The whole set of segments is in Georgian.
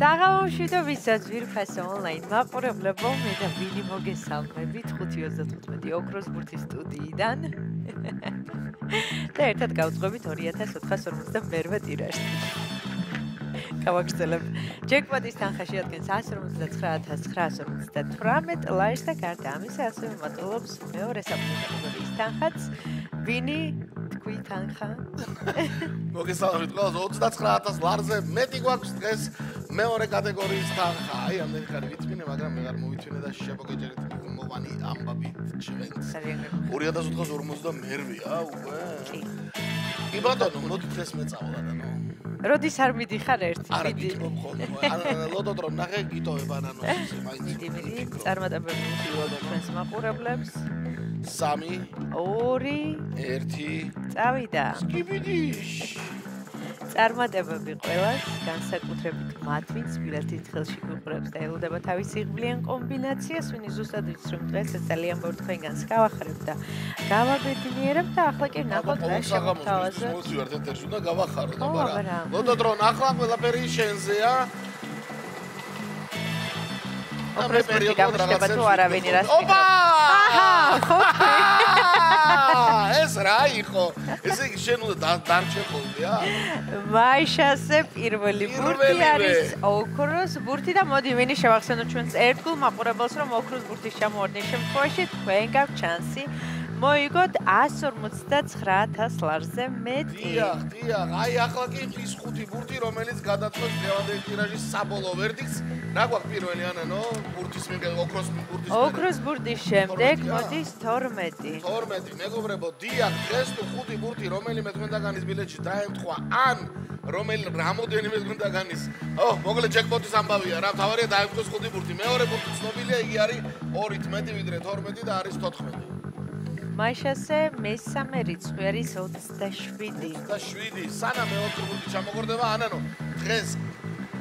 საღამოში და ვისაც ვირფასო ონლაინ მაყურებლებო, მე და ვინი მოგესალმებით 5:35 ოქროს ბურთის სტუდიიდან. და ერთად გავწყვებით 2452 ტირაჟს. გავაგრძელებ. ჯეკპოტის თანხა შეადგენს 159,958 ლაერს და გარდა ამისა ასევე მატულობს მეორე საფრთხე კატეგორიის თანხაც. ვინი თქვი თანხა? მოგესალმებით ყველას 29,000 ლარზე მეტი გვაქვს დღეს მეორე კატეგორიის თანხა. აი ამდენი ხანი ვიტვინე, მაგრამ მე არ მოვიტვინე და შემოგეჯერეთ მოვანი ამბავით ჩვენს. 2052-ია უკვე. კი ბატონო, მოდი დღეს მეწავალა და ნო. როდის არ მიდიხარ ერთი? არა გიტყობ ხოლმე. ლოდოთ რომ ნახე გიტოვებ ანანოსის მაინც. მიდი, წარმატებები ჩვენს მაყურებლებს. 3 2 1 წავიდა. სკიბიდი. წარმატებები ყველას, განსაკუთრებით მათ, ვინც ბილეთით ხელში გვიყურებს და ელოდება თავისი ღმლიან კომბინაციას, ვინი ზუსტად იცის რომ დღეს ძალიან ბევრ თქვენგანს გავახარებ და გავაბედნიერებ და ახლა კი ნახოთ რა შემოთავაზოთ. მოვიდივართ ეთერში და გავახარო და მაგრამ ლოდოთ რომ ახლა ყველაფერი შენზეა. ოქროს ბურთი გამოჩნდება თუ არავინ რას ოპა! აჰა! ეს რა იყო? ესე იგი შენ უნდა დარჩე ხოლმე, ა? მაიშასე პირველი ბურთი არის ოქროს ბურთი და მოდი ვინი შევახსენოთ ჩვენს ერთგულ მაყურებელს რომ ოქროს ბურთის ჩამოვარდნის შემთხვევაში თქვენ გაქვთ შანსი მოიგოთ 159,000 ლარზე მეტი. დიახ, აი ახლა კი ის 5 ბურთი რომელიც გადაწყვეტს დღევანდელი ტირაჟის საბოლოო ვერდიქტს. რა გვაქვს პირველი ანანო? ბურთის ოქროს ბურთის ოქროს ბურთის შემდეგ მოდის 12. 12 მეგობრებო, დიახ, დღეს თუ 5 ბურთი რომელიმე თქვენთაგანის ბილეთში დაემთხვა ან რამოდენიმე თქვენთაგანის მოკლედ ჯეკპოტის ამბავია რა, თავარია დაემთხოს 5 ბურთი. მეორე ბურთი ცნობილია, იგი არის 2-ით მეტი ვიდრე 12 და არის 14. მაიშასე მესამე რიცხვი არის 27. 27. სანამ მეოთხე ბურთი ჩამოგორდება, ანანო, დღეს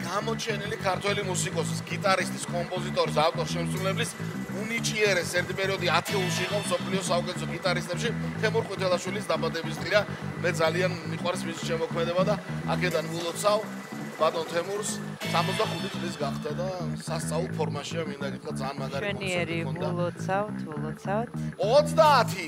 გამოჩენილი ქართველი მუსიკოსის, გიტარისტის, კომპოზიტორის, ავტორ-შემსრულებლის უნიჭიერეს ერთი პერიოდი 10-ში იყო მსოფლიოს საუკეთესო გიტარისტებში თემურ ყვითელაშვილის დაბადების დღეა. მე ძალიან მიყვარს მისი შემოქმედება და აქედან ვილოცავ ბატონ თემურს 65 წლის გახდა და სასწაულ ფორმაშია, მინდა გითხრა ძალიან მაგარი ჩვენიერი ვილოცავთ. 30.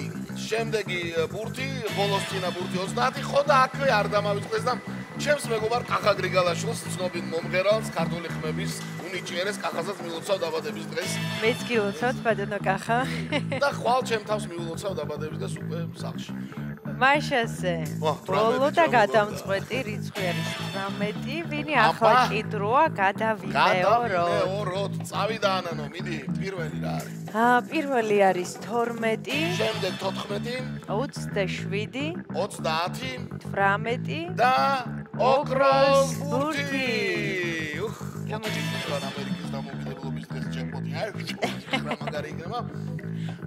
შემდეგი ბურთი, ბოლოს წინა ბურთი 30, ხო და აქვე არ დამავიწყდეს და ჩემს მეგობარ კახა გრიგალაშვილს, ცნობილ მომღერალს, ქართული ხმების უნიჭიერეს კახასაც მილოცავ დაბადების დღეს. მეც გილოცავთ ბატონო კახა. და ხვალ ჩემ თავს მილოცავ დაბადების დღეს უკვე სახლში. მაიშასე ბოლო და გადამწყვეტი რიცხვი არის 18. ვინი ახლა კი დროა გადავიმეოროთ. წავიდა ანანო, მიდი, პირველი რა არის? პირველი არის 12. შემდეგ 14, 27, 30, 18 და ოქროს ბურთი. გამოდიოდა ამერიკის დამოუკიდებლობის დღეს ჯეკპოტი. აი, რა მაგარი იქნება.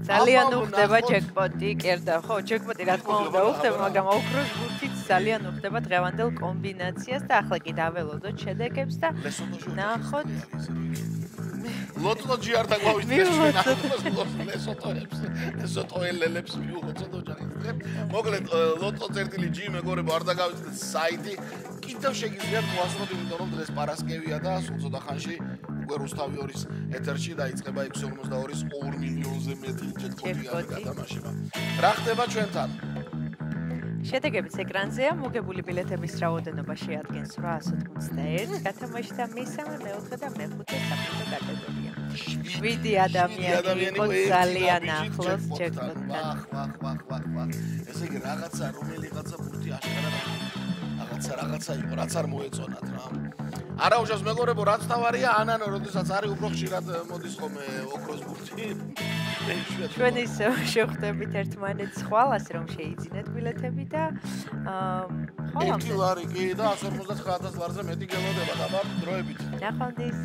ძალიან უხდება ჯეკპოტი, კერდა, ხო, ჯეკპოტი რა თქმა უნდა უხდება, მაგრამ ოქროს ბურთიც ძალიან უხდება დღევანდელ კომბინაციას და ახლა კი დაველოდოთ შედეგებს და ნახოთ. ლოტოჯი არ დაგვავიწყდეს ჩვენ ლესოტოელებს მიულოცოთ ოჯახისგან. მოკლედ ლოტო.gi მეგობრებო არ დაგავიწყდეს საიტი. კიდევ შეგიძლიათ მოასწროთ, იმიტომ რომ დღეს პარასკევია და სულ ცოტა ხანში უკვე რუსთავი 2-ის ეთერში დაიწყება 642-ის 2 მილიონზე მეტი ჯეკპოტი გადამაშება. რა ხდება ჩვენთან? შედეგებიც ეკრანზეა. მოგებული ბილეთების რაოდენობა შეადგენს 881. გათამაშთა მესამე, მეოთხე და მეხუთე საფრთხე კატეგორია. 7 ადამიანი იყო ძალიან ახლოს ჯეკპოტთან. ვახ. ესე იგი რაღაცა რომელიღაცა ბურთი აშკარა რაღაცა იყო, რაც არ მოეწონათ რა. არა უშავს მეგობრებო, რაც თავარია ანანო, როდესაც არის უფრო ხშირად მოდის ხოლმე ოქროს ბურთი. ჩვენ ისე შევხვდებით ერთმანეთს ხვალ, ასე რომ შეიძინეთ ბილეთები და ხოლმე 1 ლარი კი და 159,000 ლარზე მეტი გელოდება და დროებით. ნახვამდის.